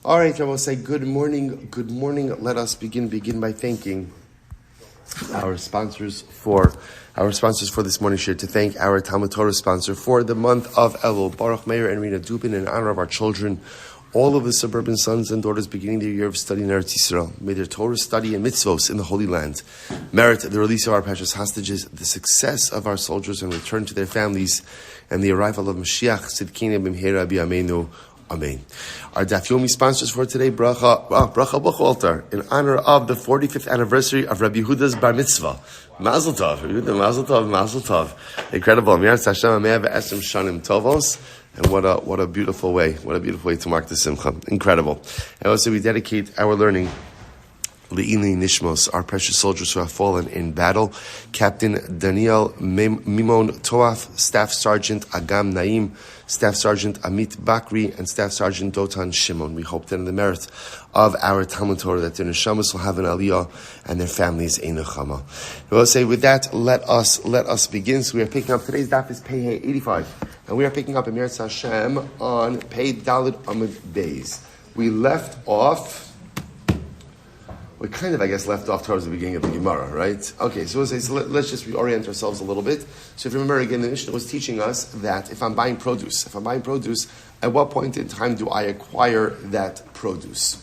All right, I will say good morning. Good morning. Let us begin by thanking our sponsors for this morning share. To thank our Talmud Torah sponsor for the month of Elul, Baruch Meir and Rena Dubin, in honor of our children, all of the suburban sons and daughters beginning their year of study in Eretz Yisroel. May their Torah study and mitzvos in the Holy Land merit the release of our precious hostages, the success of our soldiers and return to their families, and the arrival of Moshiach, tzidkeuni, bimheira, b'yameinu. Amen. Our Daf Yomi sponsors for today, Bracha Buchwalter, in honor of the 45th anniversary of Rabbi Yehudah's bar mitzvah. Mazel tov, Yehudah, mazel tov, mazel tov. Incredible. Miras Hashem, Ameh V'esem Shanim Tovos. And what a beautiful way to mark the Simcha. Incredible. And also we dedicate our learning Le'ili Nishmos, our precious soldiers who have fallen in battle. Captain Daniel Mimon Toaf, Staff Sergeant Agam Naim, Staff Sergeant Amit Bakri, and Staff Sergeant Dotan Shimon. We hope that in the merit of our Talmud Torah that their neshamas will have an aliyah and their families a nechama. We will say with that, let us begin. So we are picking up today's daf is Pei 85, and we are picking up Eretz Hashem on Pei Daled Amud Beis. We left off. We kind of, left off towards the beginning of the Gemara, right? Okay, so let's just reorient ourselves a little bit. So if you remember again, the Mishnah was teaching us that if I'm buying produce, at what point in time do I acquire that produce?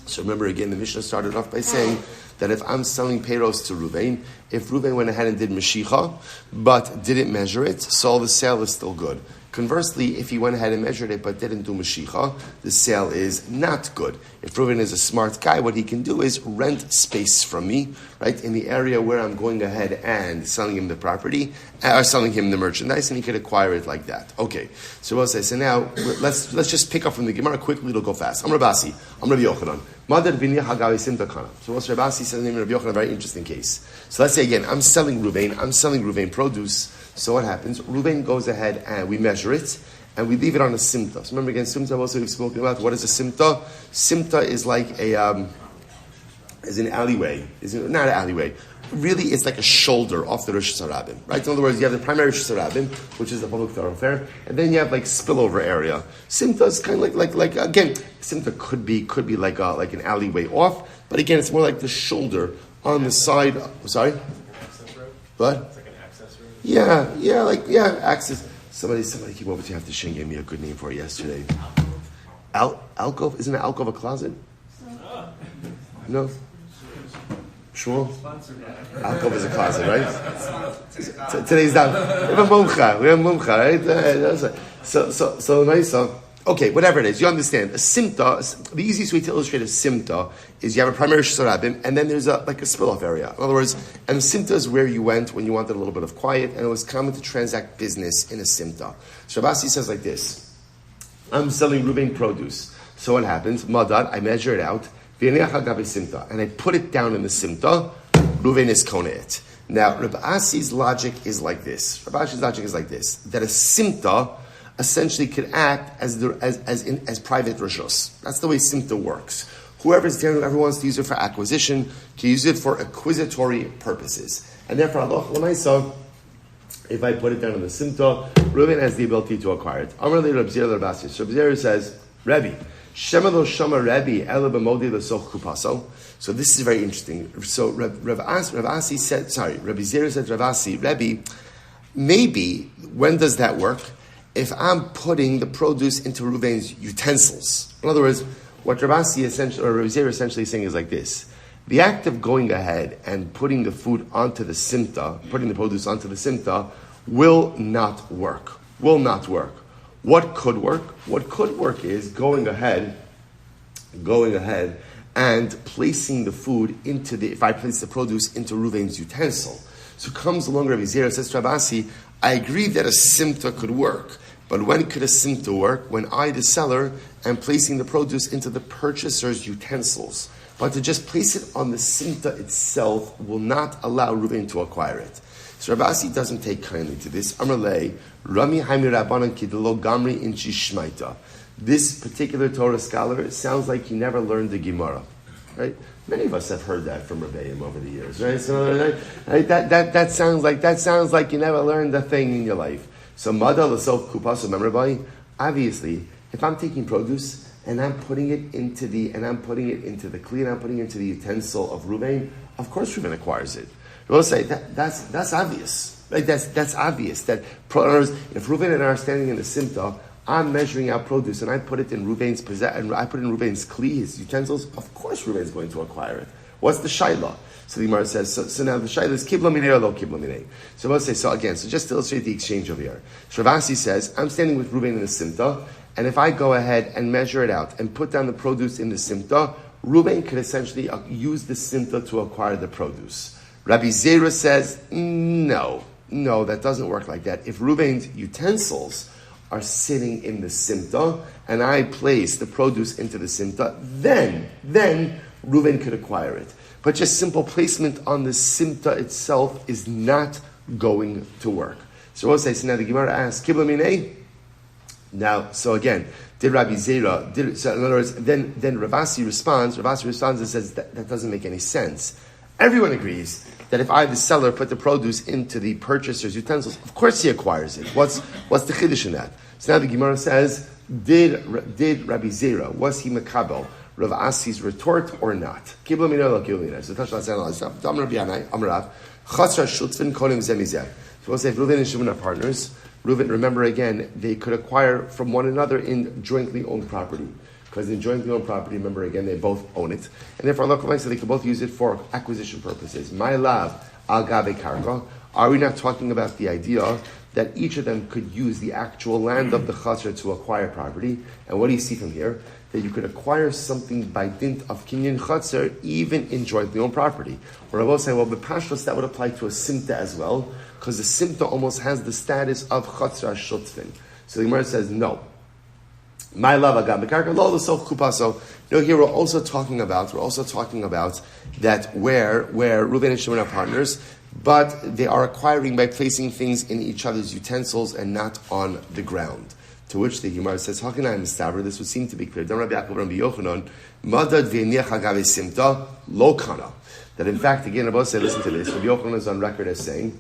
So remember again, the Mishnah started off by saying that if I'm selling peiros to Ruvain, if Ruvain went ahead and did Mashiach, but didn't measure it, so the sale is still good. Conversely, if he went ahead and measured it but didn't do Mashiach, the sale is not good. If Reuven is a smart guy, what he can do is rent space from me, right, in the area where I'm going ahead and selling him the property, or selling him the merchandise, and he could acquire it like that. Okay, so we'll say, so now let's just pick up from the Gemara quickly, it'll go fast. I'm Rabasi, I'm Rabbi Yochanan. So what's Rabasi says in the name of Rabbi Yochanan, a very interesting case. So let's say again, I'm selling Reuven produce. So what happens? Reuven goes ahead and we measure it, and we leave it on a simta. So remember again, simta also we've spoken about. What is a simta? Simta is like is an alleyway. Not an alleyway. Really, it's like a shoulder off the Rosh Hashanah, right? In other words, you have the primary Rosh Hashanah, which is the public thoroughfare, and then you have like spillover area. Simta is kind of like again, simta could be like an alleyway off, but again, it's more like the shoulder on the side. Sorry, what? Yeah, access. Somebody came over to have to Shin gave me a good name for it yesterday. Alcove? Isn't an alcove a closet? No? Shmuel? Alcove is a closet, right? Today's down. We have mumcha, right? So nice. Okay, whatever it is, you understand. A simta, the easiest way to illustrate a simta is you have a primary shesarabim, and then there's a spill-off area. In other words, and simta is where you went when you wanted a little bit of quiet, and it was common to transact business in a simta. Shabasi says like this: I'm selling Reuven produce. So what happens? Madad, I measure it out, and I put it down in the simta. Reuven is kona it. Now, Rabbi Asi's logic is like this. Rabbi Asi's logic is like this: that a simta essentially could act as private rishos. That's the way simta works. Whoever's there, whoever wants to use it for acquisition, can use it for acquisitory purposes. And therefore, Allah L'maisa, if I put it down in the simta, Reuven has the ability to acquire it. Amar le Reb Zera l'Rabasi. So Reb Zera says, Rebbe, Shema lo shama Rebbe, ele b'modi l'soch kupaso. So this is very interesting. So Rabbi Asi said, Rabbi Zera said, Rebbe, maybe, when does that work? If I'm putting the produce into Reuven's utensils. In other words, what Rabbi Zera essentially is saying is like this: the act of going ahead and putting the food onto the simta, putting the produce onto the simta, will not work. What could work? What could work is going ahead and placing the food if I place the produce into Reuven's utensil. So comes along Rabbi Zera, says to Rabasi, I agree that a simta could work. But when could a simta work? When I, the seller, am placing the produce into the purchaser's utensils. But to just place it on the simta itself will not allow Reuven to acquire it. So Rabasi doesn't take kindly to this. Amarle, Rami Haimi Rabbanan Kidelo Gamri Inchi Shmaita. This particular Torah scholar sounds like he never learned the Gemara. Right? Many of us have heard that from Rebbeim over the years, right? So that sounds like you never learned a thing in your life. So Mada L'Sof Kupas, remember, obviously, if I'm taking produce and I'm putting it into the kli, and I'm putting it into the utensil of Reuven, of course Reuven acquires it. We'll say that's obvious. Right? That's obvious. That if Reuven and I are standing in the simta, I'm measuring out produce, and I put it in Reuven's kli, his utensils. Of course, Reuven's going to acquire it. What's the shayla? So the Gemara says. So now the shayla is kibla minei or lo kibla minei. So we'll say so just to illustrate the exchange over here. Shravasi says, I'm standing with Reuven in the simta, and if I go ahead and measure it out and put down the produce in the simta, Reuven could essentially use the simta to acquire the produce. Rabbi Zera says, no, that doesn't work like that. If Reuven's utensils are sitting in the simta, and I place the produce into the simta, then Reuven could acquire it. But just simple placement on the simta itself is not going to work. So we'll say, so now the Gemara asks, Kibla minei? Now, so again, did Rabbi Zera, so in other words, then Ravasi responds and says, that doesn't make any sense. Everyone agrees that if I, the seller, put the produce into the purchaser's utensils, of course he acquires it. What's the chiddush in that? So now the Gemara says, did Rabbi Zera, was he makabel Rav Asi's retort or not? Kibla minei lo kibla minei. So Tashla says, Am Rabbi Yanai, Am Rav, Chatzar Shutzvin kolim zeh mizeh. So we'll say, if Reuven and Shimon are partners, Reuven, remember again, they could acquire from one another in jointly owned property. Because in jointly owned property, remember again, they both own it. And therefore, Allah said they could both use it for acquisition purposes. My love, al gabe karka. Are we not talking about the idea that each of them could use the actual land of the chatzar to acquire property? And what do you see from here? That you could acquire something by dint of kinyan chatzar even in jointly owned property. Or I will say, well, the pashtos, that would apply to a simta as well, because the simta almost has the status of chatzar shutzvin. So the Gemara says, no. My love agam bekarka lo l'soch kupaso. No, here we're also talking about that where Reuven and Shimon are partners, but they are acquiring by placing things in each other's utensils and not on the ground. To which the Gemara says, how can I mistaber? This would seem to be clear. Rabbi Yochanan, madad v'niach agave simta lo kana. That in fact, again, Rabbi said, listen to this. Rabbi Yochanan is on record as saying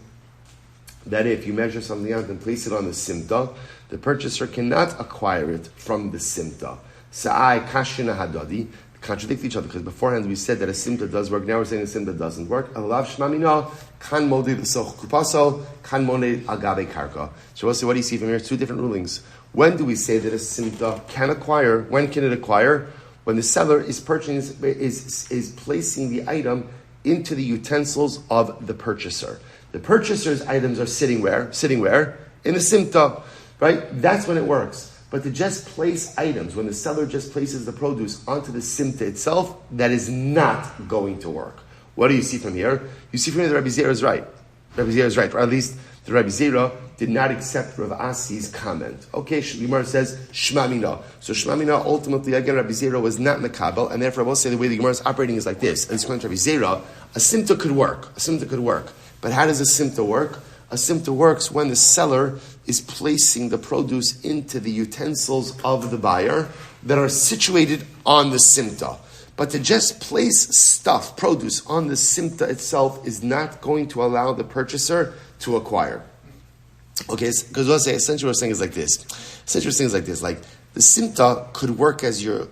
that if you measure something out and place it on the simta, the purchaser cannot acquire it from the simta. Sa'ai kashina hadadi, contradict each other, because beforehand we said that a simta does work, now we're saying a simta doesn't work. Alav shmamina, kan modi v'soch kupaso, kan modi agave karka. So what do you see from here? Two different rulings. When do we say that a simta can acquire? When can it acquire? When the seller is purchasing, is placing the item into the utensils of the purchaser. The purchaser's items are sitting where? In the simta, right? That's when it works. But to just place items, when the seller just places the produce onto the simta itself, that is not going to work. What do you see from here? You see from here that Rabbi Zera is right. Rabbi Zera is right, or at least the Rabbi Zera did not accept Rav Asi's comment. Okay, Gemara says Shma Mina. So Shma Mina, ultimately, again, Rabbi Zera was not Mekabel, and therefore I will say the way the Gemara is operating is like this. And it's according to Rabbi Zera, a simta could work. But how does a simta work? A simta works when the seller is placing the produce into the utensils of the buyer that are situated on the simta. But to just place produce on the simta itself is not going to allow the purchaser to acquire. Okay, because what I say, essentially what I'm saying is like this. Like, the simta could work as your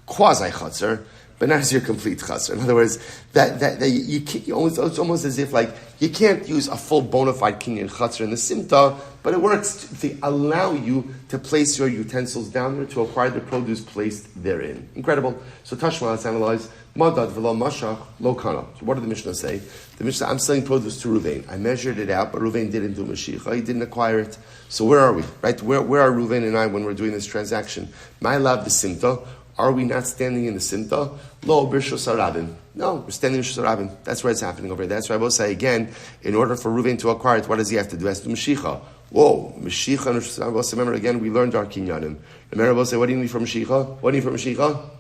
quasi-chatzar, but not as your complete chatzar. In other words, that you can't, it's almost as if like you can't use a full bona fide kinyan chatzar in the simta, but it works to allow you to place your utensils down there to acquire the produce placed therein. Incredible. So Tashma, let's analyze. Madad v'lo Moshiach lo kana. So what did the Mishnah say? The Mishnah, I'm selling produce to Reuven. I measured it out, but Reuven didn't do Moshiach. He didn't acquire it. So where are we? Right? Where are Reuven and I when we're doing this transaction? My love the simta. Are we not standing in the simta? Lo b'rishus harabim. No, we're standing in b'rishus harabim. That's where it's happening over there. That's why I will say again, in order for Reuven to acquire it, what does he have to do? He has to do Moshiach. Whoa, Moshiach and b'rishus harabim. Remember again, we learned our kinyanim. Remember, I will say, what do you need for Moshiach? What do you need for Moshiach?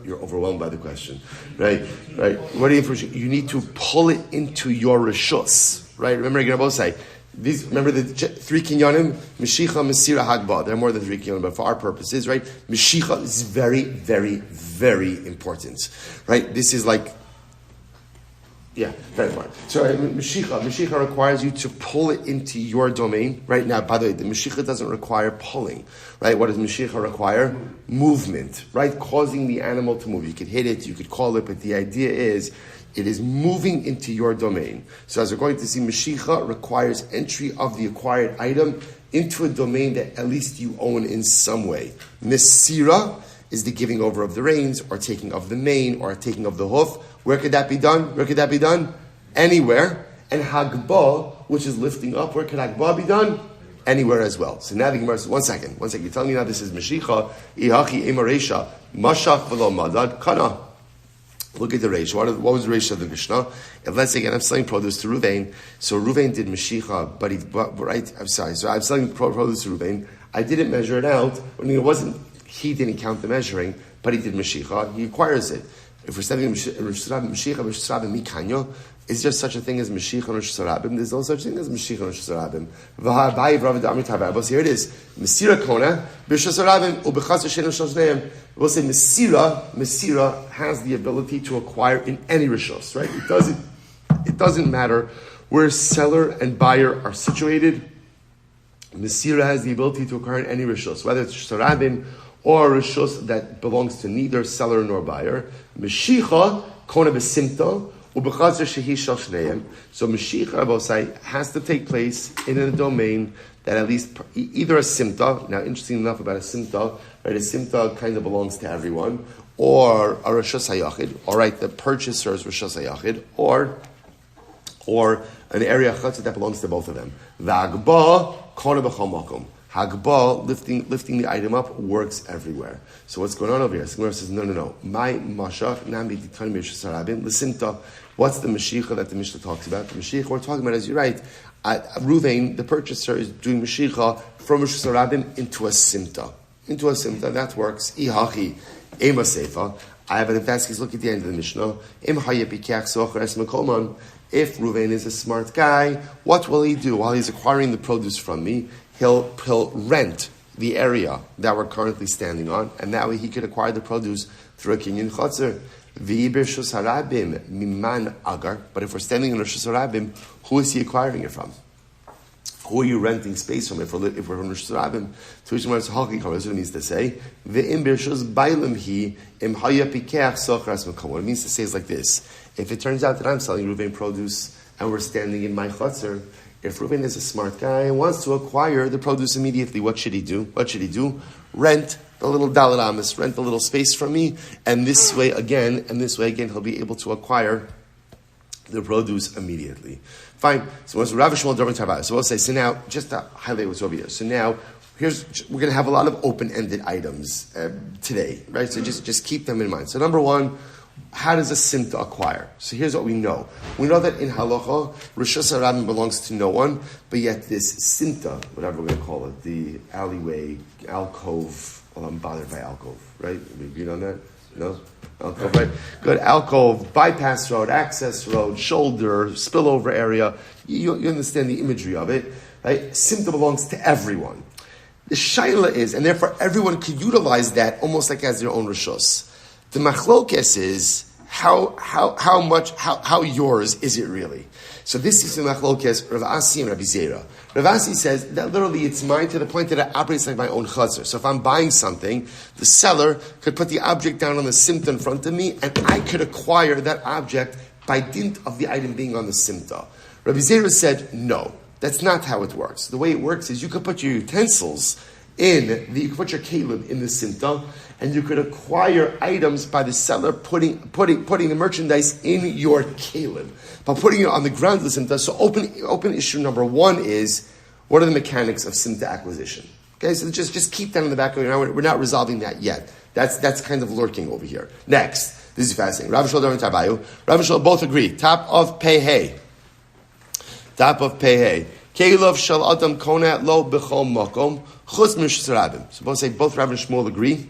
You're overwhelmed by the question, right? What do you need for Moshiach? You need to pull it into your rishus, right? Remember again, I will say, remember the three kinyanim, Meshicha, Mesira, Hagba. There are more than three kinyanim, but for our purposes, right? Meshicha is very, very, very important, right? This is like Yeah, very important. So Moshiach requires you to pull it into your domain. Right now, by the way, the Moshiach doesn't require pulling. Right? What does Moshiach require? Movement. Right? Causing the animal to move. You could hit it, you could call it, but the idea is it is moving into your domain. So as we're going to see, Moshiach requires entry of the acquired item into a domain that at least you own in some way. Mesira is the giving over of the reins, or taking of the mane, or taking of the hoof. Where could that be done? Where could that be done? Anywhere. And Hagbah, which is lifting up, where could Hagbah be done? Anywhere as well. So now the Gemara says, one second. You're telling me now this is Mashiach, Ihachi Emaresha, Mashach v'lo Madad, Kana. Look at the Reish. What was the Reish of the Mishnah? If let's say again, I'm selling produce to Ruvain, so Ruvain did Mashiach, so I'm selling produce to Ruvain. I didn't measure it out. He didn't count the measuring, but he did Mashiach. He acquires it. If we're studying Mashiach Mikanyo, is there such a thing as Mashiach and Rosh Hashanah? There's no such thing as Mashiach and Rosh Hashanah. So here it is. Mesira Kona, Rosh Hashanah, Ubechas Hashem Rosh Hashanah. We'll say Mesira has the ability to acquire in any Rishos, right? It doesn't matter where seller and buyer are situated. Mesira has the ability to acquire in any Rishos, whether it's Rosh Hashanah or a rishus that belongs to neither seller nor buyer. Meshicha kona besimta ubechazar shehi shel shneim. So Meshicha, Rabosai, has to take place in a domain that at least either a simta. Now, interesting enough about a simta, right? A simta kind of belongs to everyone, or a rishus hayachid. All right, the purchaser is rishus hayachid, or an area chatzit that belongs to both of them. V'agba kona b'chol makom. Hagbah, lifting the item up, works everywhere. So what's going on over here? So Gemara says, no. My Moshiach, nami ditani b'Rosh Hashanah. Listen to, what's the Moshiach that the Mishnah talks about? The Moshiach we're talking about, as you're right, Ruvain, the purchaser, is doing Moshiach from Rosh Hashanah into a simta. That works. Ihachi, ema seifa. I have an emphasis. Look at the end of the Mishnah. Im hayepikach socher es mekoman. If Ruvain is a smart guy, what will he do while he's acquiring the produce from me? He'll rent the area that we're currently standing on, and that way he could acquire the produce through a kinyan chotzer. V'ibirshus harabim miman agar. But if we're standing in Rosh Hashanah, who is he acquiring it from? Who are you renting space from? If we're in Rosh Hashanah, to which one it means to say, v'imbirshus bailim hi im haya pikeach sochras mekom. What it means to say is like this: if it turns out that I'm selling Ruvain produce and we're standing in my chotzer, if Reuben is a smart guy and wants to acquire the produce immediately, what should he do? Rent a little dalet amis, rent a little space from me, and this way again, he'll be able to acquire the produce immediately. Fine. So what's Rabbi Shmuel Silber? So we'll say, so now, just to highlight what's over here. So now, we're going to have a lot of open-ended items today, right? So just keep them in mind. So number one, how does a simta acquire? So here's what we know. We know that in halacha, Rosh Hashanah belongs to no one, but yet this simta, whatever we're going to call it, the alleyway, alcove, well, I'm bothered by alcove, right? We agreed on that? No? Alcove, right? Good. Alcove, bypass road, access road, shoulder, spillover area. You understand the imagery of it, right? Simta belongs to everyone. The shaila is, and therefore everyone could utilize that almost like as their own rishos. The machlokes is how yours is it really? So this is the machlokes Rav Asi and Rabbi Zera. Rav Asi says that literally it's mine to the point that it operates like my own chazer. So if I'm buying something, the seller could put the object down on the simta in front of me, and I could acquire that object by dint of the item being on the simta. Rabbi Zera said no, that's not how it works. The way it works is you could put your utensils you could put your kelim in the simta, and you could acquire items by the seller putting the merchandise in your kelim, by putting it on the ground of the simta. So open issue number one is, what are the mechanics of simta acquisition? Okay, so just keep that in the back of your mind. We're not resolving that yet. That's kind of lurking over here. Next, this is fascinating. Rabbi Shmuel and Tabayu, Rabbi Shmuel both agree. Top of Pehei. Keilov shel adam kona lo b'chol makom chutz m'Rosh Hashanah. So both Rabbi Shmuel agree.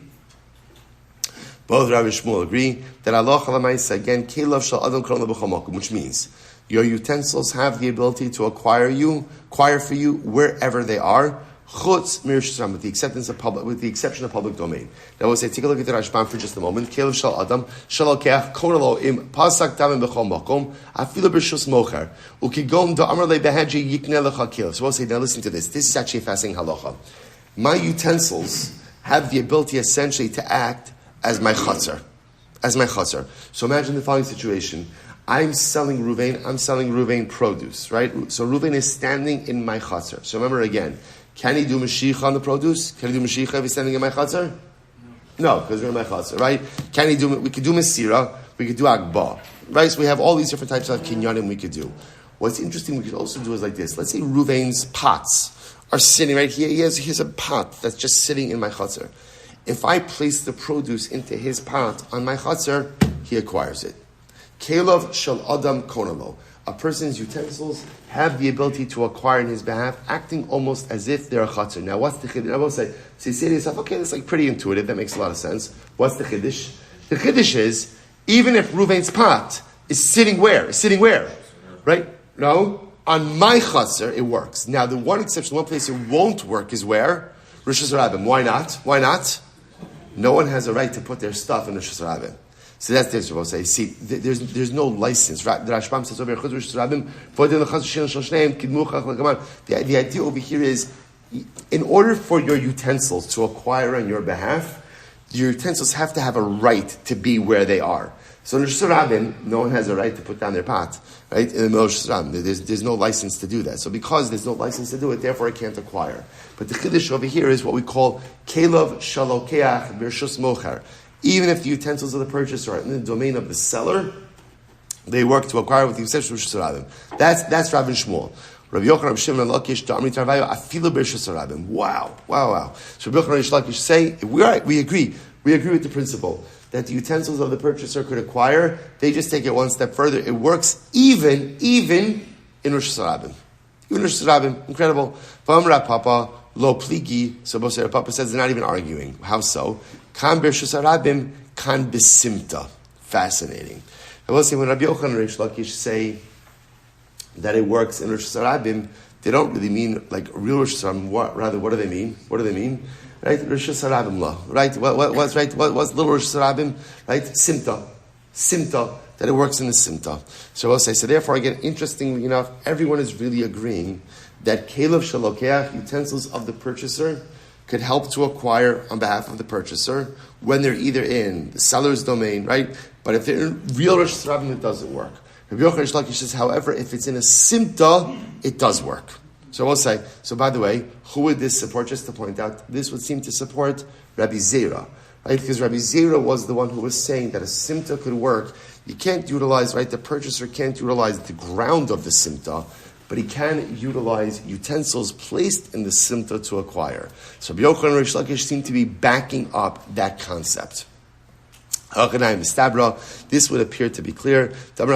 Both Rabbi Shmuel agree that Allah Chalamayis again keilov shel adam kona lo b'chol makom, which means your utensils have the ability to acquire for you wherever they are. Chutz mir Rishus Harabim, with the exception of public domain. Now we'll say, take a look at the Rashbam for just a moment. Kelev shel Adam, shel Lokeach, konelo im pasak damim b'chol makom, afilu b'rishus mocher, ukigom da amar le behaji yikne lecha kelev. So we'll say, now listen to this. This is actually a fascinating halacha. My utensils have the ability essentially to act as my chutzner. So imagine the following situation. I'm selling Ruvain produce, right? So Ruvain is standing in my chutzner. So remember again, can he do Moshiach on the produce? Can he do Moshiach if he's standing in my chutzner? No, because we're in my chutzner, right? We could do Mesira, we could do Agba, right? So we have all these different types of kinyanim we could do. What's interesting we could also do is like this. Let's say Ruvain's pots are sitting right here. He has a pot that's just sitting in my chutzner. If I place the produce into his pot on my chutzner, he acquires it. Kelov shel Adam konelo. A person's utensils have the ability to acquire in his behalf, acting almost as if they're a chutzner. Now, what's the chiddush? I will say, so you say to yourself, okay, that's like pretty intuitive. That makes a lot of sense. What's the chiddush? The chiddush is, even if Ruvain's pot is sitting where? Right? No? On my chutzner, it works. Now, the one exception, one place it won't work is where? Rishus Harabim. Why not? No one has a right to put their stuff in Rishus Harabim. So that's the answer. We'll say, see, there's no license. The Rashbam says over here, the idea over here is, in order for your utensils to acquire on your behalf, your utensils have to have a right to be where they are. So in Rishus Harabim, no one has a right to put down their pot, right? In the middle of Rishus Harabim, there's no license to do that. So because there's no license to do it, therefore it can't acquire. But the chiddush over here is what we call Kelov Shalokeach B'Rishus Mocher. Even if the utensils of the purchaser are in the domain of the seller, they work to acquire with the exception of Rishus Harabim. That's Rabbi Shmuel. Rabbi Yochanan, Rabbi Shimon, and Lakish, Da'amri Tarvayo, Afilu B'Rishus Harabim. Wow. So Rabbi Yochanan and Lakish say, we agree with the principle that the utensils of the purchaser could acquire. They just take it one step further. It works even in Rishus Harabim. Even Rishus Harabim, incredible. V'amra Papa, Lo Pligi, so Papa says they're not even arguing. How so? Kan B'Rishus Harabim, kan B'Simta. Fascinating. I will say when Rabbi Yochanan and Reish Lakish say that it works in Rishus Harabim, they don't really mean like real Rishus Harabim. Rather, what do they mean? Right? Rishus Harabim law. Right? What's right? What's little Rishus Harabim? Right? Simta. That it works in the Simta. So I'll say, so therefore again, interestingly enough, everyone is really agreeing that Kelov Shalokeach, utensils of the purchaser, could help to acquire on behalf of the purchaser when they're either in the seller's domain, right? But if they're in real Rishus Harabim, it doesn't work. Rabbi Yochanan Reish Lakish says, however, if it's in a Simta, it does work. So we'll say, so by the way, who would this support? Just to point out, this would seem to support Rabbi Zera, right? Because Rabbi Zera was the one who was saying that a Simta could work. You can't utilize, right? The purchaser can't utilize the ground of the Simta, but he can utilize utensils placed in the Simta to acquire. So Rabbi Yochanan and Reish Lakish seem to be backing up that concept. This would appear to be clear. A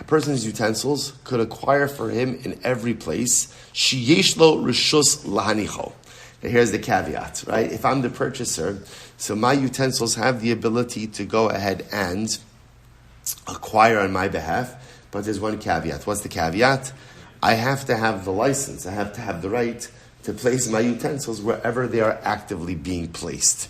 person's utensils could acquire for him in every place. Now here's the caveat, right? If I'm the purchaser, so my utensils have the ability to go ahead and acquire on my behalf, but there's one caveat. What's the caveat? I have to have the license. I have to have the right to place my utensils wherever they are actively being placed,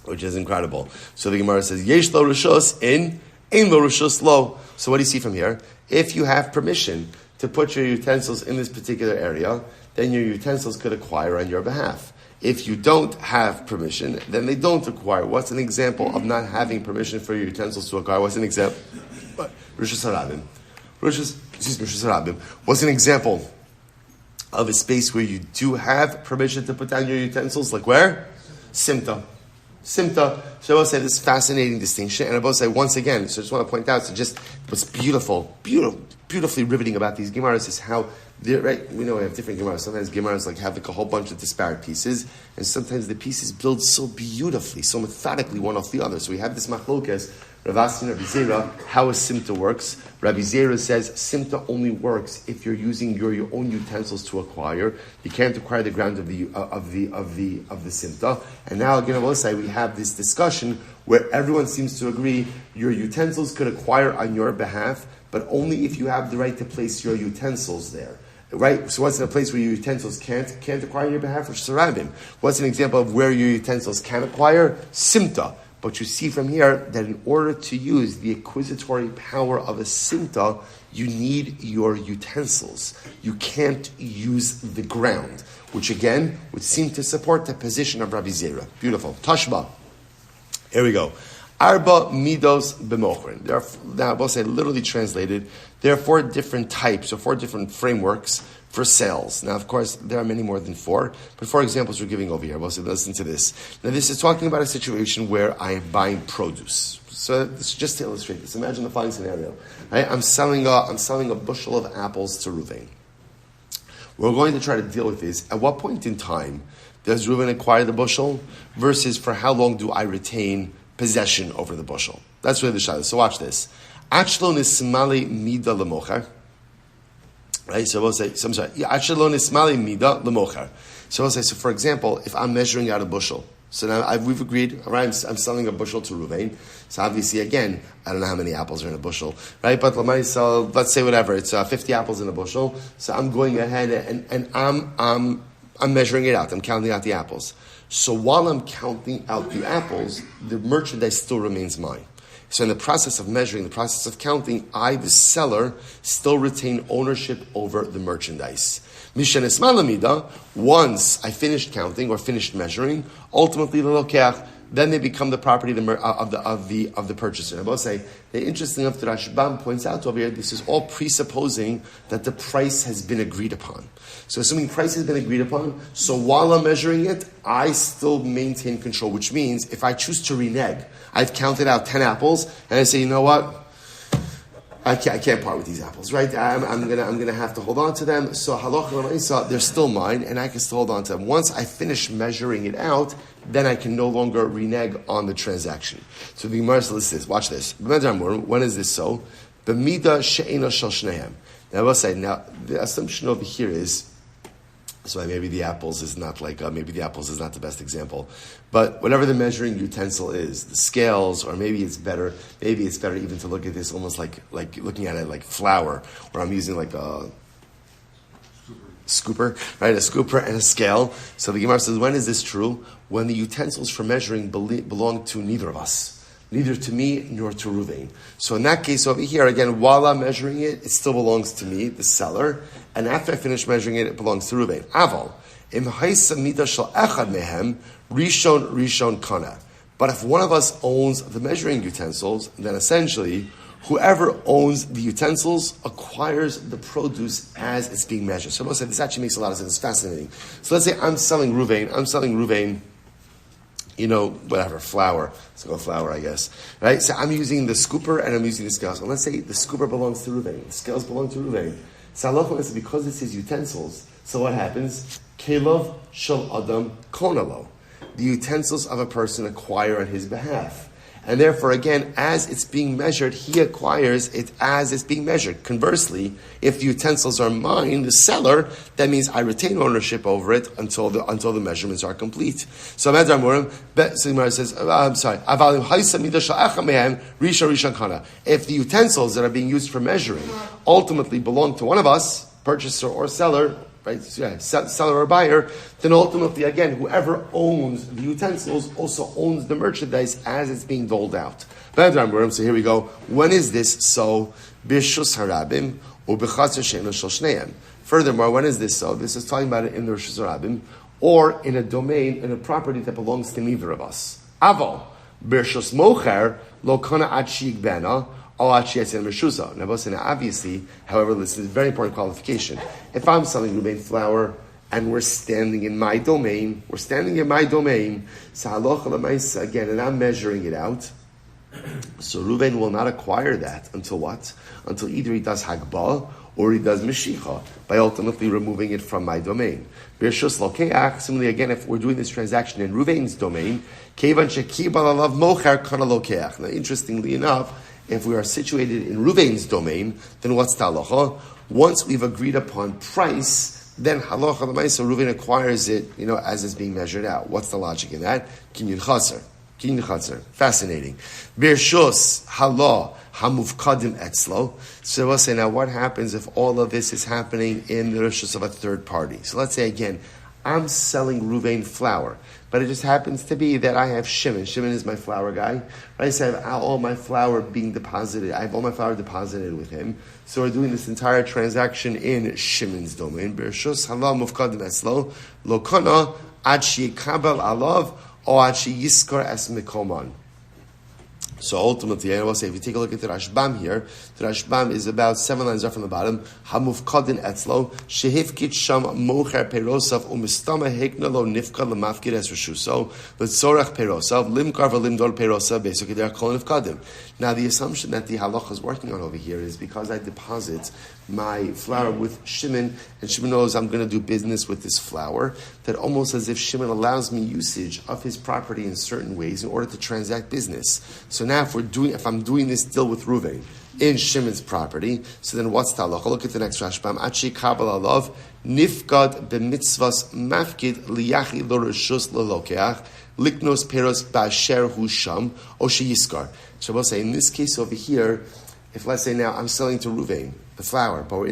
which is incredible. So the Gemara says, Yesh lo rishos in lo rishos lo. So what do you see from here? If you have permission to put your utensils in this particular area, then your utensils could acquire on your behalf. If you don't have permission, then they don't acquire. What's an example of not having permission for your utensils to acquire? What's an example? Rishus Harabim. Rishus Harabim. What's an example of a space where you do have permission to put down your utensils? Like where? Simta. So I will say this fascinating distinction, and I will say once again, so I just want to point out, so just what's beautifully riveting about these Gemaras is how they're, right, we know we have different Gemaras. Sometimes Gemaras like have like a whole bunch of disparate pieces, and sometimes the pieces build so beautifully, so methodically one off the other. So we have this machlokas, Rav Asi and Rabbi Zera, how a simta works. Rabbi Zera says simta only works if you're using your own utensils to acquire. You can't acquire the ground of the simta. And now again, I will say we have this discussion where everyone seems to agree your utensils could acquire on your behalf, but only if you have the right to place your utensils there. Right? So what's in a place where your utensils can't acquire on your behalf? For Sarabim. What's an example of where your utensils can acquire? Simta. But you see from here that in order to use the acquisitory power of a simta, you need your utensils. You can't use the ground, which again would seem to support the position of Rabbi Zera. Beautiful. Tashba. Here we go. Arba midos b'mochrin. Now, we'll say literally translated, there are 4 different types or 4 different frameworks for sales. Now, of course, there are many more than 4, but 4 examples we're giving over here. We'll say, listen to this. Now, this is talking about a situation where I am buying produce. So, this, just to illustrate this, imagine the following scenario. Right? I'm selling a bushel of apples to Reuven. We're going to try to deal with this. At what point in time does Reuven acquire the bushel versus for how long do I retain possession over the bushel? That's really the shayla. So watch this. Achlo nismali mida lemochar. Right? So we'll say, so I'm sorry. Achlo nismali mida lemochar. So we'll say, so for example, if I'm measuring out a bushel, so now we've agreed, all right, I'm selling a bushel to Reuven. So obviously, again, I don't know how many apples are in a bushel, right? But let's say whatever, it's 50 apples in a bushel. So I'm going ahead and I'm measuring it out. I'm counting out the apples. So while I'm counting out the apples, the merchandise still remains mine. So in the process of measuring, the process of counting, I, the seller, still retain ownership over the merchandise. Once I finished counting or finished measuring, ultimately the lokeach, then they become the property of the purchaser. I will say, the interesting enough that Rashbam points out over here, this is all presupposing that the price has been agreed upon. So assuming price has been agreed upon, so while I'm measuring it, I still maintain control, which means if I choose to renege, I've counted out 10 apples, and I say, you know what? I can't part with these apples, right? I'm gonna have to hold on to them. So halacha l'maisa, they're still mine, and I can still hold on to them. Once I finish measuring it out, then I can no longer renege on the transaction. So the Gemara says, watch this. When is this so? B'mida she'ena shel shnehem. Now I will say, now the assumption over here is, so maybe the apples is not the best example, but whatever the measuring utensil is, the scales, or maybe it's better even to look at this almost like looking at it like flour, where I'm using like a scooper, right? A scooper and a scale. So the Gemara says, when is this true? When the utensils for measuring belong to neither of us. Neither to me nor to Reuven. So in that case over here, again, while I'm measuring it, it still belongs to me, the seller. And after I finish measuring it, it belongs to Reuven. Aval, im haisa mida shel echad mehem, rishon kana. But if one of us owns the measuring utensils, then essentially, whoever owns the utensils acquires the produce as it's being measured. So most of this actually makes a lot of sense. It's fascinating. So let's say I'm selling Reuven, flour. Let's go flour, I guess. Right? So I'm using the scooper and I'm using the scales. And let's say the scooper belongs to Reuven. The scales belong to Reuven. So halacha is because it's his utensils. So what happens? Kelov shel adam konalo. The utensils of a person acquire on his behalf. And therefore, again, as it's being measured, he acquires it as it's being measured. Conversely, if the utensils are mine, the seller, that means I retain ownership over it until the measurements are complete. So Gemara says, I'm sorry, if the utensils that are being used for measuring ultimately belong to one of us, purchaser or seller, right? Seller or buyer, then ultimately, again, whoever owns the utensils also owns the merchandise as it's being doled out. So here we go. When is this so? Furthermore, when is this so? This is talking about it in the Rishus Harabim, or in a domain, in a property that belongs to neither of us. Aval, b'rishus mocher, lo kana ad shigbena, now, obviously, however, this is a very important qualification. If I'm selling Reuven flour and we're standing in my domain, so halacha l'maisa again, and I'm measuring it out, so Reuven will not acquire that until what? Until either he does hagbah or he does meshicha, by ultimately removing it from my domain. Similarly, again, if we're doing this transaction in Reuven's domain, now, interestingly enough, if we are situated in Reuven's domain, then what's the halacha? Once we've agreed upon price, then halacha l'maisa, Reuven acquires it, as it's being measured out. What's the logic in that? Kinyan chaser. Kinyan Chatzar. Fascinating. Birshus Halo Hamufkadim Etzlo. So we'll say, now what happens if all of this is happening in the rishus of a third party? So let's say again, I'm selling Ruvain flour, but it just happens to be that I have Shimon. Shimon is my flour guy. Right? So I have all my flour being deposited. I have all my flour deposited with him. So we're doing this entire transaction in Shimon's domain. Birshus Halo Hamufkadim Etzlo Lokana Ad Sheyikabel Alav O Ad Sheyiskar Es Mikoman. So ultimately, I will say, if you take a look at the Rashbam here, the Rashbam is about 7 lines up from the bottom. Hamufkadin etzlo shehifkit sham mocher perosav umistama hekna lo nifka lemafkid es reshuso letzorach perosav limkar v'limdor perosav. Basically, they are calling nifkadim. Now, the assumption that the halacha is working on over here is because I deposit my flour with Shimon, and Shimon knows I'm going to do business with this flour, that almost as if Shimon allows me usage of his property in certain ways in order to transact business. So now if I'm doing this deal with Ruvain in Shimon's property, so then what's the halacha? Look at the next Rashbam. Achi kabel alav nifgad b'mitzvos mafkid liyachi lo reshus lelokeach liknos peros ba'asher hu sham o sheyiskar. So we'll say in this case over here, if let's say now I'm selling to Ruvain the flour, but we're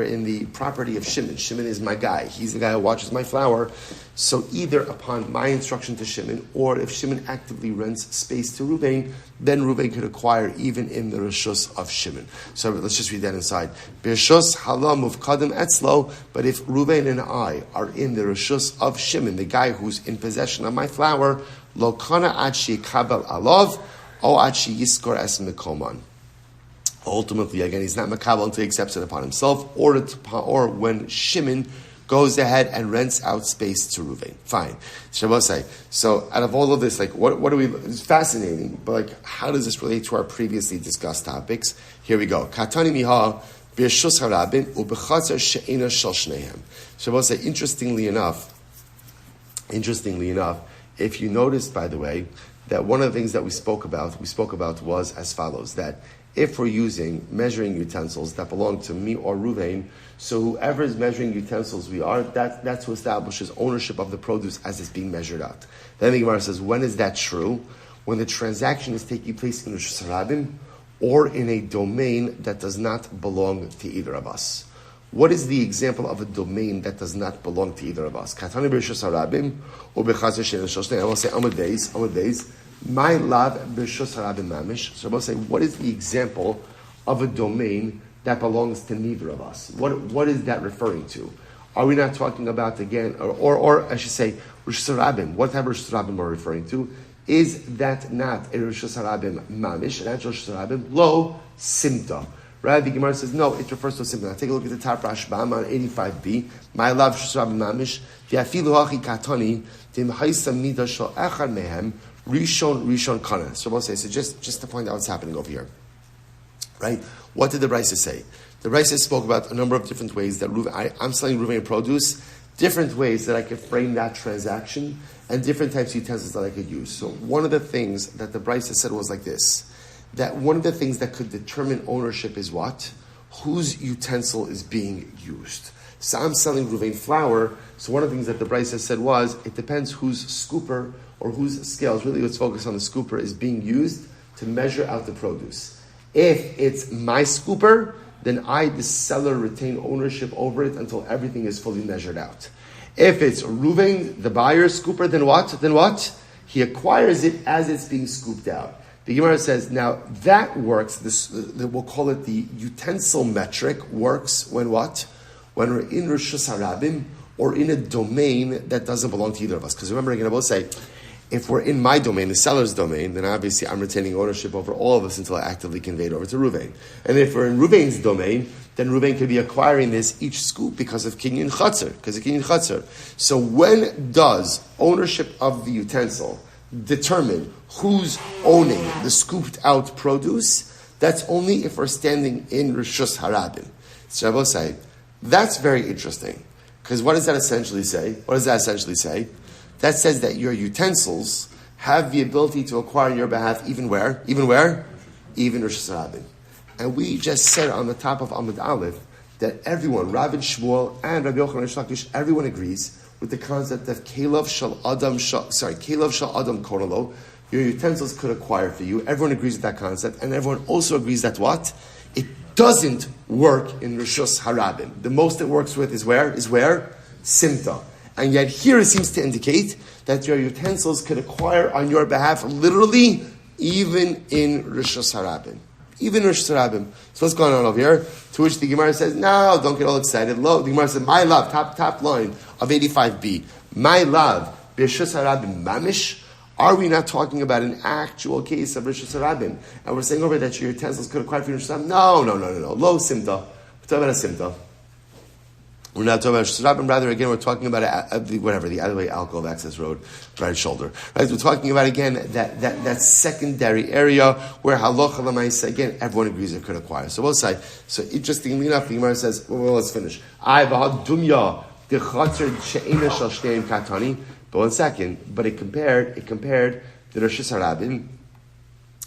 in the property of Shimon. Shimon is my guy. He's the guy who watches my flour. So either upon my instruction to Shimon, or if Shimon actively rents space to Ruvain, then Ruvain could acquire even in the reshus of Shimon. So let's just read that inside. Birshus halam uvkadim etzlo. But if Ruvain and I are in the reshus of Shimon, the guy who's in possession of my flour, lo kana ad sheyikabel alav o ad sheyiskor es mikoman. Ultimately, again, he's not makabel until he accepts it upon himself, or when Shimon goes ahead and rents out space to Ruvain. Fine. Shabbosai. So, out of all of this, what do we? It's fascinating, but how does this relate to our previously discussed topics? Here we go. Katani miha b'reshus harabim u'b'chatzar she'ena shel shnehem. Shabbosai. Interestingly enough, if you noticed, by the way, that one of the things that we spoke about was as follows: that if we're using measuring utensils that belong to me or Ruvain, so whoever is measuring utensils we are, that's who establishes ownership of the produce as it's being measured out. Then the Gemara says, when is that true? When the transaction is taking place in Reshus Harabim or in a domain that does not belong to either of us. What is the example of a domain that does not belong to either of us? Katani b'Reshus Harabim or b'Chazer she'en shel shnei. I will say Amud Beis. My love b'Reshus Harabim mamish. So I will say, what is the example of a domain that belongs to neither of us? What is that referring to? Are we not talking about again, or I should say, Reshus Harabim? What type of Reshus Harabim are we referring to? Is that not a Reshus Harabim mamish, an actual Reshus Harabim? Lo simta. Right? The Gemara says, no, it refers to a simta. Now take a look at the top Rashbam on 85b. My love Reshus Harabim mamish. V'afilu hachi katani timhaisa mida shel echad mehem Rishon kana. So we'll say, so just to point out what's happening over here. Right? What did the Brisa say? The Brisa spoke about a number of different ways that I'm selling Ruvain produce, different ways that I could frame that transaction, and different types of utensils that I could use. So one of the things that the Brisa said was like this, that one of the things that could determine ownership is what? Whose utensil is being used. So I'm selling Ruvain flour, so one of the things that the Brisa said was, it depends whose scooper or whose scales, really let's focus on the scooper, is being used to measure out the produce. If it's my scooper, then I, the seller, retain ownership over it until everything is fully measured out. If it's Ruvain, the buyer's scooper, then what? He acquires it as it's being scooped out. The Gemara says, now that works, we'll call it the utensil metric, works when what? When we're in Reshus Harabim or in a domain that doesn't belong to either of us. Because remember, I'm going to both say, if we're in my domain, the seller's domain, then obviously I'm retaining ownership over all of us until I actively convey it over to Ruvain. And if we're in Ruvain's domain, then Ruvain could be acquiring this each scoop because of Kinyan Chatzar. So when does ownership of the utensil determine who's owning the scooped out produce? That's only if we're standing in Reshus Harabim. So I will say, that's very interesting. Because what does that essentially say? That says that your utensils have the ability to acquire on your behalf even where? Even Reshus Harabim. And we just said on the top of Amud Aleph that everyone, Rabbi Shmuel and Rabbi Yochanan Shlakish, everyone agrees with the concept of Kelev Shal Adam Koralo, your utensils could acquire for you. Everyone agrees with that concept, and everyone also agrees that what? It doesn't work in Rishus Harabim. The most it works with is where? Simta. And yet here it seems to indicate that your utensils could acquire on your behalf literally even in Rishus Harabim. Even in Rishus Harabim. So what's going on over here? To which the Gemara says, no, don't get all excited. The Gemara says, my love, top line of 85b. My love, Rishus Harabim mamish. Are we not talking about an actual case of Rishus Harabim? And we're saying over that your utensils could acquire for Rishus Harabim? No. Low simta. We're talking about a simta. We're not talking about Rishus Harabim. Rather, again, we're talking about the other way alcove access road, right shoulder. Right? We're talking about, again, that secondary area where halacha l'maisa, again, everyone agrees it could acquire. So we'll say, so interestingly enough, the Gemara says, well, let's finish. I dumya the chatzer she'ena shel shteim katani. But 1 second, but it compared the Rishus Harabim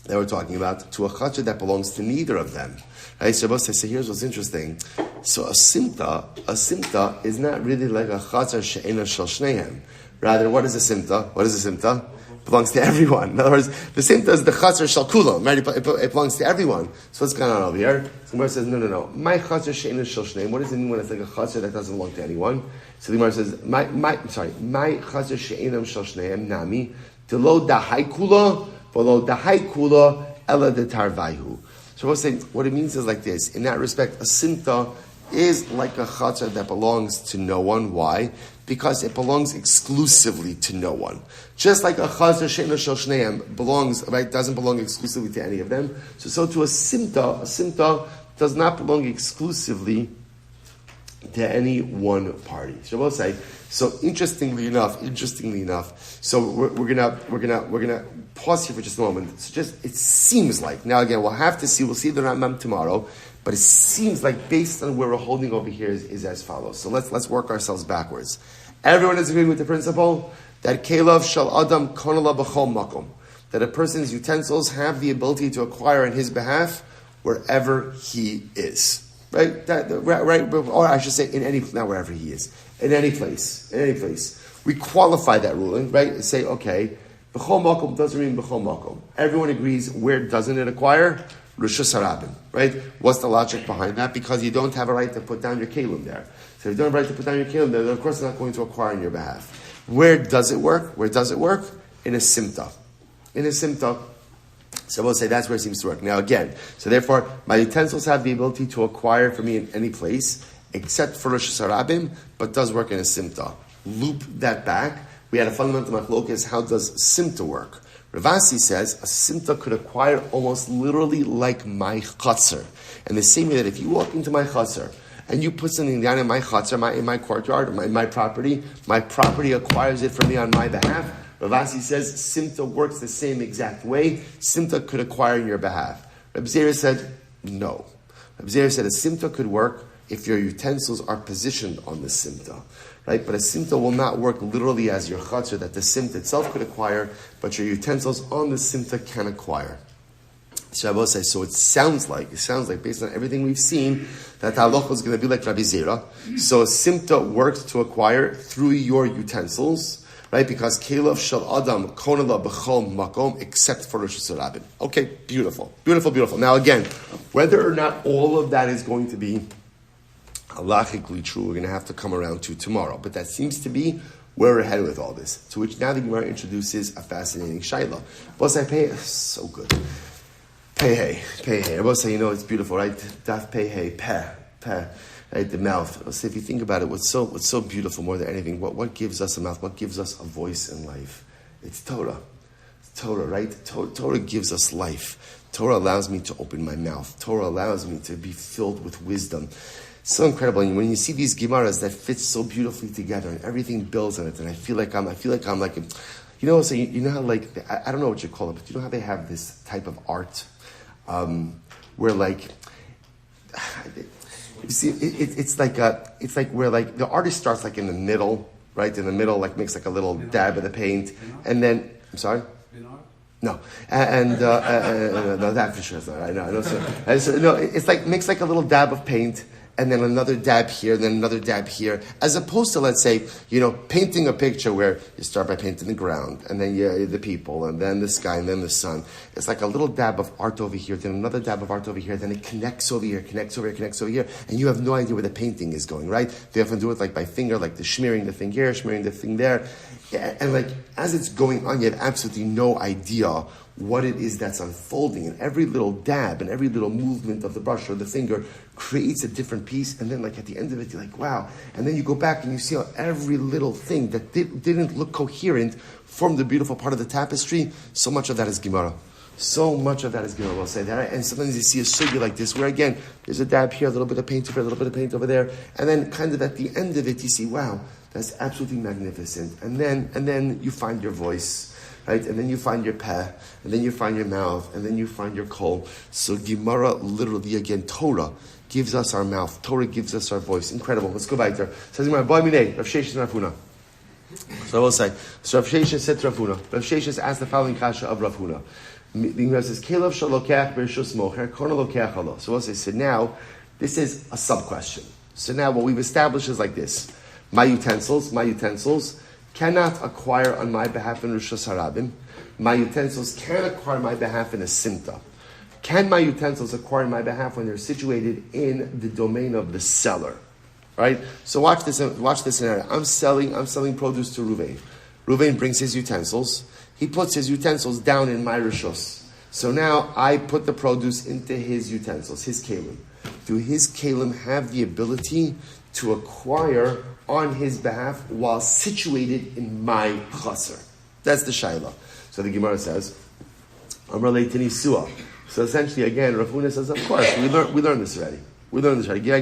that we're talking about to a chatzor that belongs to neither of them. Right? So here's what's interesting. So a simta is not really like a chatzor she'ena shel shneim. Rather, what is a simta? It belongs to everyone. In other words, the simta is the chatzor shel kulam, right? It belongs to everyone. So what's going on over here? So the Gemara says, no. My chatzor she'ena shel shneim. What does it mean when it's like a chatzor that doesn't belong to anyone? So the Gemara says, my chatzor she'enam shel shneim nami delo dahai kula v'lo dahai kula ela detarvayhu. So we'll say what it means is like this. In that respect, a simta is like a chatzor that belongs to no one. Why? Because it belongs exclusively to no one. Just like a chatzor she'ena shel shneim doesn't belong exclusively to any of them. So to a simta does not belong exclusively to any one party. So we'll say. So interestingly enough. So we're gonna pause here for just a moment. So it seems like now again we'll have to see. We'll see the Rambam tomorrow, but it seems like based on where we're holding over here is as follows. So let's work ourselves backwards. Everyone is agreeing with the principle that kelav shel adam konala b'chol makom, that a person's utensils have the ability to acquire on his behalf wherever he is. Right? Right? Or I should say, not wherever he is. In any place. We qualify that ruling, right? And say, okay, b'chol makom doesn't mean b'chol makom. Everyone agrees, where doesn't it acquire? Rishus Harabim, right? What's the logic behind that? Because you don't have a right to put down your kelim there. So if you don't have a right to put down your kelim there, then of course it's not going to acquire on your behalf. Where does it work? In a simta. So we'll say that's where it seems to work. Now again, so therefore, my utensils have the ability to acquire for me in any place, except for Rishus Harabim, but does work in a simta. Loop that back. We had a fundamental machlokes. How does simta work? Ravasi says a simta could acquire almost literally like my chatzar. And the same way that if you walk into my chatzar and you put something down in my chatzar, in my courtyard, my property acquires it from me on my behalf. Ravasi says simta works the same exact way. Simta could acquire on your behalf. Rabbi Zera said no. Rabbi Zera said a simta could work if your utensils are positioned on the simta, right? But a simta will not work literally as your chatzar that the simta itself could acquire, but your utensils on the simta can acquire. So I will say, so it sounds like based on everything we've seen, that the halacha is going to be like Rabbi Zera. So a simta works to acquire through your utensils, right? Because kelav shel adam konala b'chol makom, except for Rishus Harabim. Okay, beautiful. Now again, whether or not all of that is going to be halachically true, we're going to have to come around to tomorrow. But that seems to be where we're headed with all this. To which now the Gemara introduces a fascinating shaila. Both I pay so good. Pei hey. I both say, it's beautiful, right? Daf pei hey, peh. Right, the mouth. So if you think about it, what's so beautiful more than anything? What gives us a mouth? What gives us a voice in life? It's Torah. It's Torah, right? Torah gives us life. Torah allows me to open my mouth. Torah allows me to be filled with wisdom. So incredible. And when you see these Gemaras that fit so beautifully together and everything builds on it, and I feel like I'm like, so you know how like, I don't know what you call it, but you know how they have this type of art, where like, you see, it's like where like the artist starts like in the middle, right? In the middle, like makes like a little dab of the paint, and then I'm sorry. No, no, that for sure is not. I know. So, no, it's like makes like a little dab of paint, and then another dab here, and then another dab here, as opposed to, let's say, painting a picture where you start by painting the ground, and then the people, and then the sky, and then the sun. It's like a little dab of art over here, then another dab of art over here, then it connects over here, connects over here, connects over here, and you have no idea where the painting is going, right? They often do it like by finger, like the smearing the thing here, smearing the thing there, and like as it's going on, you have absolutely no idea what it is that's unfolding, and every little dab and every little movement of the brush or the finger creates a different piece, and then like at the end of it, you're like, wow, and then you go back and you see how every little thing that didn't look coherent formed the beautiful part of the tapestry. So much of that is Gemara. So much of that is Gemara, we'll say that. And sometimes you see a sugya like this, where again, there's a dab here, a little bit of paint here, a little bit of paint over there, and then kind of at the end of it, you see, wow, that's absolutely magnificent. And then you find your voice, right? And then you find your peh, and then you find your mouth, and then you find your kol. So Gemara, literally, again, Torah gives us our mouth. Torah gives us our voice. Incredible. Let's go back there. Says Gemara, Boy Minei, Rav Sheshes and Rav Huna. So I will say, so Rav Sheshes said to Rav Huna. Rav Sheshes asked the following kasha of Rav Huna. The Gemara says, Kelev shalokach b'rishus mocher, kona lokach halo. So we'll say, so now, this is a sub-question. So now what we've established is like this. My utensils cannot acquire on my behalf in Rishus Harabim. My utensils can acquire on my behalf in a simta. Can my utensils acquire on my behalf when they're situated in the domain of the seller? Right? So watch this scenario. I'm selling produce to Ruvain. Ruvain brings his utensils. He puts his utensils down in my Rishus. So now I put the produce into his utensils, his kelim. Do his kelim have the ability to acquire on his behalf while situated in my chaser? That's the shaila. So the Gemara says, Amar leitini suah. So essentially, again, Rav Huna says, of course, we learned this already.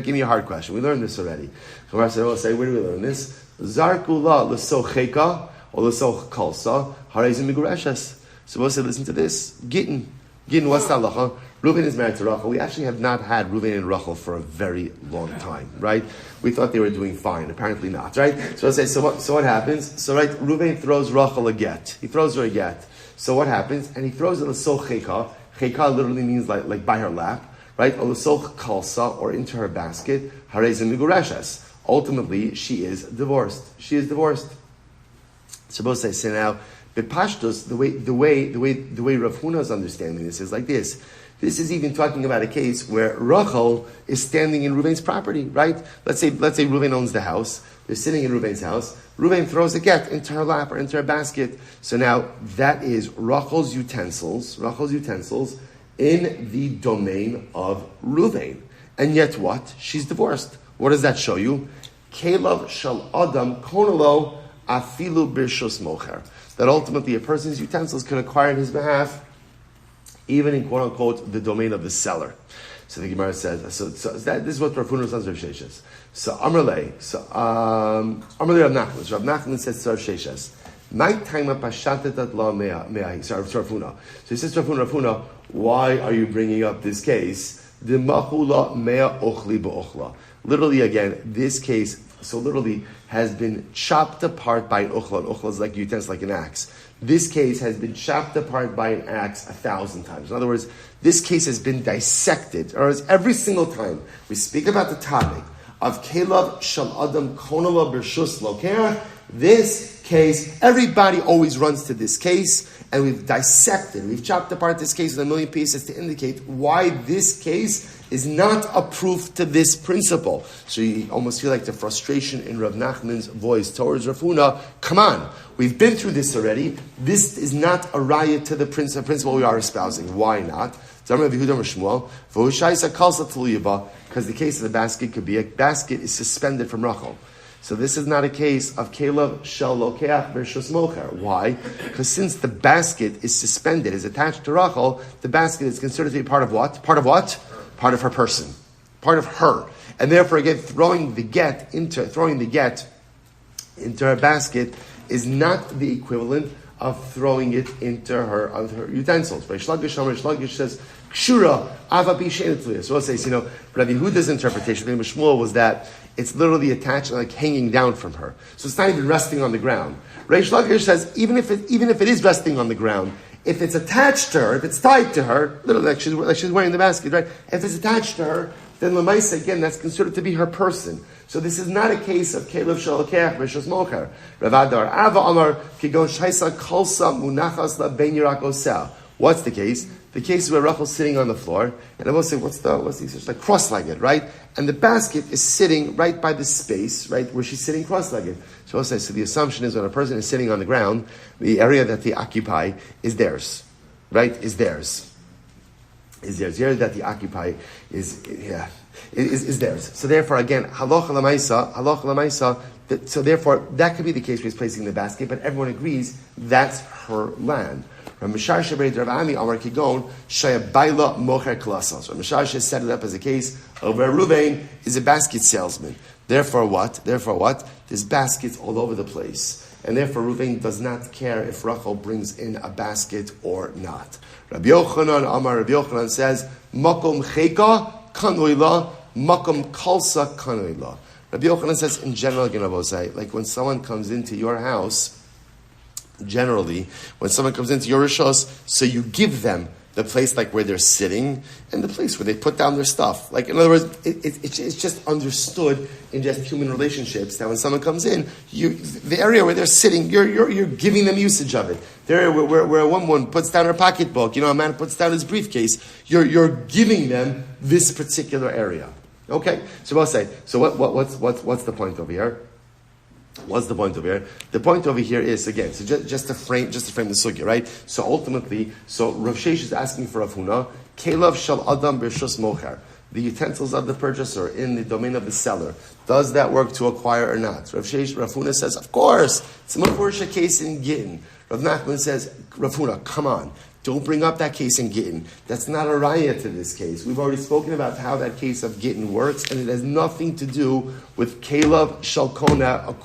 Give me a hard question. We learned this already. So Gemara says, where do we learn this? Zarku la l'socheka or l'soch kalsa harezim migureshes. So we'll say, listen to this. Gittin, what's the halacha? Reuven is married to Rachel. We actually have not had Reuven and Rachel for a very long time, right? We thought they were doing fine. Apparently not, right? So I'll say, so what happens? So right, Reuven throws Rachel a get. He throws her a get. So what happens? And he throws it l'soch cheka. Cheka literally means like by her lap, right? Or l'soch kalsa, or into her basket. Harezim migureshes. Ultimately, she is divorced. So both say now, Bepashtos, the way Rav Huna is understanding this is like this. This is even talking about a case where Rachel is standing in Reuven's property, right? Let's say Reuven owns the house. They're sitting in Reuven's house. Reuven throws a get into her lap or into her basket. So now that is Rachel's utensils in the domain of Reuven. And yet what? She's divorced. What does that show you? Kelev shal adam konelo afilu birshus mocher. That ultimately a person's utensils can acquire on his behalf, even in quote unquote the domain of the seller. So the Gemara says, so this is what Rav Huna says Rav Sheshes. So Amrlei Rav Nachman. So Rav Nachman says to Rav Sheshes, nighttime pashatet la mea. So Rav Huna. So he says to Rav Huna, why are you bringing up this case? The mahula mea ochli ba'ochla. Literally again, this case, so literally has been chopped apart by an ochla. An ochla is like a utensil, like an axe. This case has been chopped apart by an axe 1,000 times. In other words, this case has been dissected. Or every single time we speak about the topic of Kelev Shal Adam Konala Bershus Lokera, this case, everybody always runs to this case, and we've chopped apart this case in a million pieces to indicate why this case is not a proof to this principle. So you almost feel like the frustration in Rav Nachman's voice towards Rav Huna. Come on, we've been through this already. This is not a raya to the principle we are espousing. Why not? Because the case of the basket could be a basket is suspended from Rachel. So this is not a case of Kelev shel lokeach b'rishus mocher. Why? Because since the basket is suspended, is attached to Rachel, the basket is considered to be part of what? Part of what? Part of her person. Part of her. And therefore, again, throwing the get into her basket is not the equivalent of throwing it into her utensils. But Shlagish says, Kshura, avapi she'enetliyah. So we'll say, Rabbi Yehuda's interpretation, Rabbi Shmuel, was that it's literally attached and like hanging down from her. So it's not even resting on the ground. Reish Lakish says, even if it is resting on the ground, if it's attached to her, if it's tied to her, literally like she's wearing the basket, right? If it's attached to her, then Lamaisa, again, that's considered to be her person. So this is not a case of Kelev Shalokech Rishos Mocher. Ravadar Ava Amar Kigon Shaisa Kolsa Munachas La Ben Yirak Osel. What's the case? The case is where Rachel's sitting on the floor, and I will say, what's the like cross-legged, right? And the basket is sitting right by the space, right, where she's sitting cross-legged. So I'll say, so the assumption is when a person is sitting on the ground, the area that they occupy is theirs, right? Is theirs. The area that they occupy is theirs. So therefore, again, halacha l'maisa. So therefore, that could be the case where he's placing the basket, but everyone agrees that's her land. Mishar set it up as a case of where Ruvain is a basket salesman. Therefore what? There's baskets all over the place. And therefore Ruvain does not care if Rachel brings in a basket or not. Rabbi Yochanan says, Makom cheka kanoila, makom kalsa kanoila. Rabbi Yochanan says, in general, like when someone comes into your house, generally, when someone comes into your rishos, so you give them the place like where they're sitting and the place where they put down their stuff. Like, in other words, it's just understood in just human relationships that when someone comes in, the area where they're sitting, you're giving them usage of it. The area where a woman puts down her pocketbook, a man puts down his briefcase, you're giving them this particular area. Okay, so I'll say, so what's the point over here? What's the point over here? The point over here is, again, so just to frame the sugya, right? So ultimately, Rav Sheish is asking for Rav Huna, Kelav shal adam b'rshus mocher, the utensils of the purchaser in the domain of the seller. Does that work to acquire or not? Rav Huna says, of course, it's a mafurish case in Gittin. Rav Nachman says, Rav Huna, come on. Don't bring up that case in Gittin. That's not a raya to this case. We've already spoken about how that case of Gittin works, and it has nothing to do with Kelev shal lokeach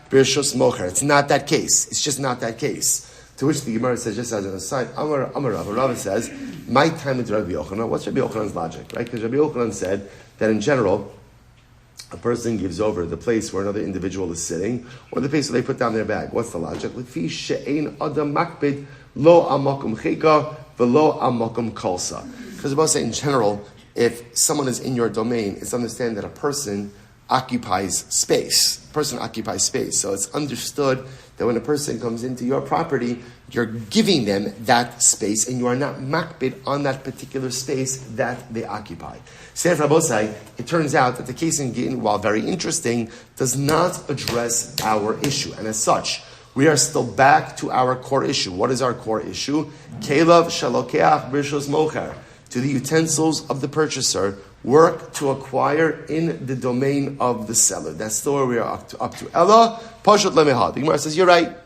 b'rshus mocher. It's not that case. It's just not that case. To which the Gemara says, just as an aside, Amar Rav says, my time with Rabbi Yochanan. What's Rabbi Yochanan's logic, right? Because Rabbi Yochanan said that in general, a person gives over the place where another individual is sitting, or the place where they put down their bag. What's the logic? Because about say in general, if someone is in your domain, it's understand that a person occupies space. So it's understood that when a person comes into your property, you're giving them that space, and you are not makbid on that particular space that they occupy. It turns out that the case in Gittin, while very interesting, does not address our issue. And as such, we are still back to our core issue. What is our core issue? Kelev shalokeach b'rshus mocher. To the utensils of the purchaser, work to acquire in the domain of the seller. That's still where we are up to. Ella, Pashat Lemehad. The Gemara says, you're right.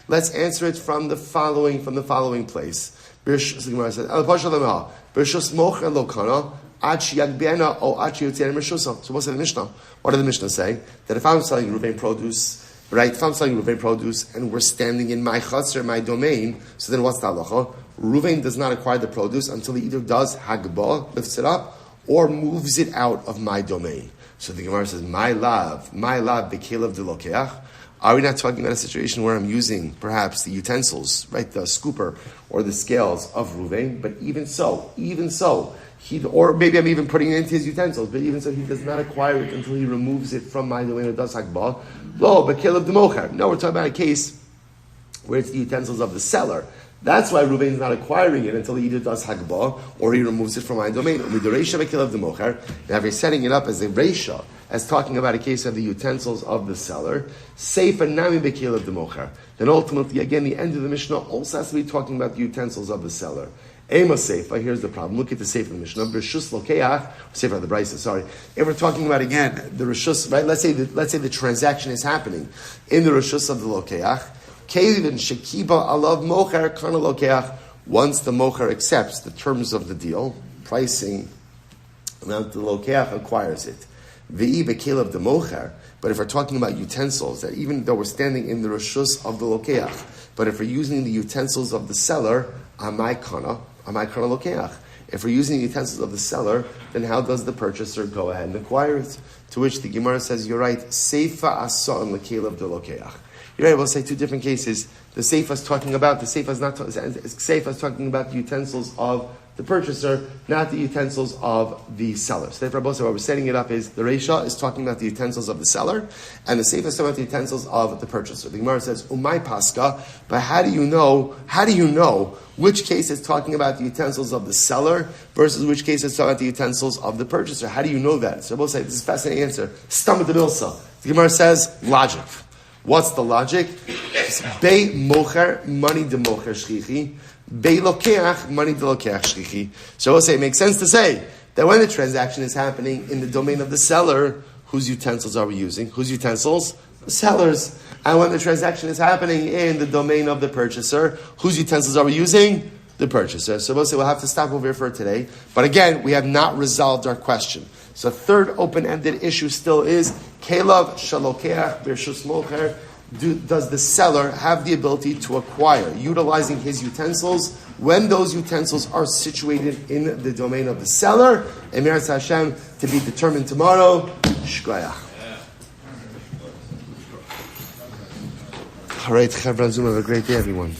Let's answer it from the following place. The Gemara says, Ella Pashat Lemehad. B'rshus mocher lokana, ad shiyagbena o ad shiyotzer m'rshusa. So what's the Mishnah? What did the Mishnah say? That if I'm selling Ruvain produce, right? If I'm selling Ruvain produce and we're standing in my chutzner, my domain, so then what's the halacha? Ruvain does not acquire the produce until he either does hagbah, lifts it up, or moves it out of my domain. So the Gemara says, my love, bekelev de lokeach. Are we not talking about a situation where I'm using perhaps the utensils, right, the scooper or the scales of Ruvain? But even so, or maybe I'm even putting it into his utensils, but even so, he does not acquire it until he removes it from my domain or does hagbah. Lo, bekelev de mocher. No, we're talking about a case where it's the utensils of the seller. That's why Ruvain is not acquiring it until he either does hagbah or he removes it from my domain. And if you're setting it up as a reisha, as talking about a case of the utensils of the seller, seifa nami bekilav democher. Then ultimately, again, the end of the Mishnah also has to be talking about the utensils of the seller. Ema seifa. Here's the problem. Look at the seifa of the Mishnah. Rishus lokeach. Seifa of the Brisa. Sorry. If we're talking about again the rishus, right? Let's say the transaction is happening in the rishus of the lokeach. Once the mocher accepts the terms of the deal, pricing, amount the lokeach acquires it. But if we're talking about utensils, that even though we're standing in the rishus of the lokeach, but if we're using the utensils of the seller, amai kana lokeach. If we're using the utensils of the seller, then how does the purchaser go ahead and acquire it? To which the Gemara says, you're right, seifa asa'an lekelev de lokeach. You're able to say two different cases. The Seifa is talking about, Seifa is talking about the utensils of the purchaser, not the utensils of the seller. So therefore, what we're setting it up is the Reisha is talking about the utensils of the seller, and the Seifa is talking about the utensils of the purchaser. The Gemara says, Umay Pascha, but how do you know which case is talking about the utensils of the seller versus which case is talking about the utensils of the purchaser? How do you know that? So we'll say, this is a fascinating answer. Stam the Bilsa. The Gemara says, logic. What's the logic? Bei mocher, money de mocher shchichi. Bei lokeach, money de lokeach shchichi. So we'll say, it makes sense to say that when the transaction is happening in the domain of the seller, whose utensils are we using? Whose utensils? The seller's. And when the transaction is happening in the domain of the purchaser, whose utensils are we using? The purchaser. So we'll say we'll have to stop over here for today. But again, we have not resolved our question. So the third open-ended issue still is, Kelav shalokeach birshus mocher. Does the seller have the ability to acquire, utilizing his utensils, when those utensils are situated in the domain of the seller? Emir Hashem, to be determined tomorrow. Shkoyach. All right, Chavra Zoom, have a great day, everyone.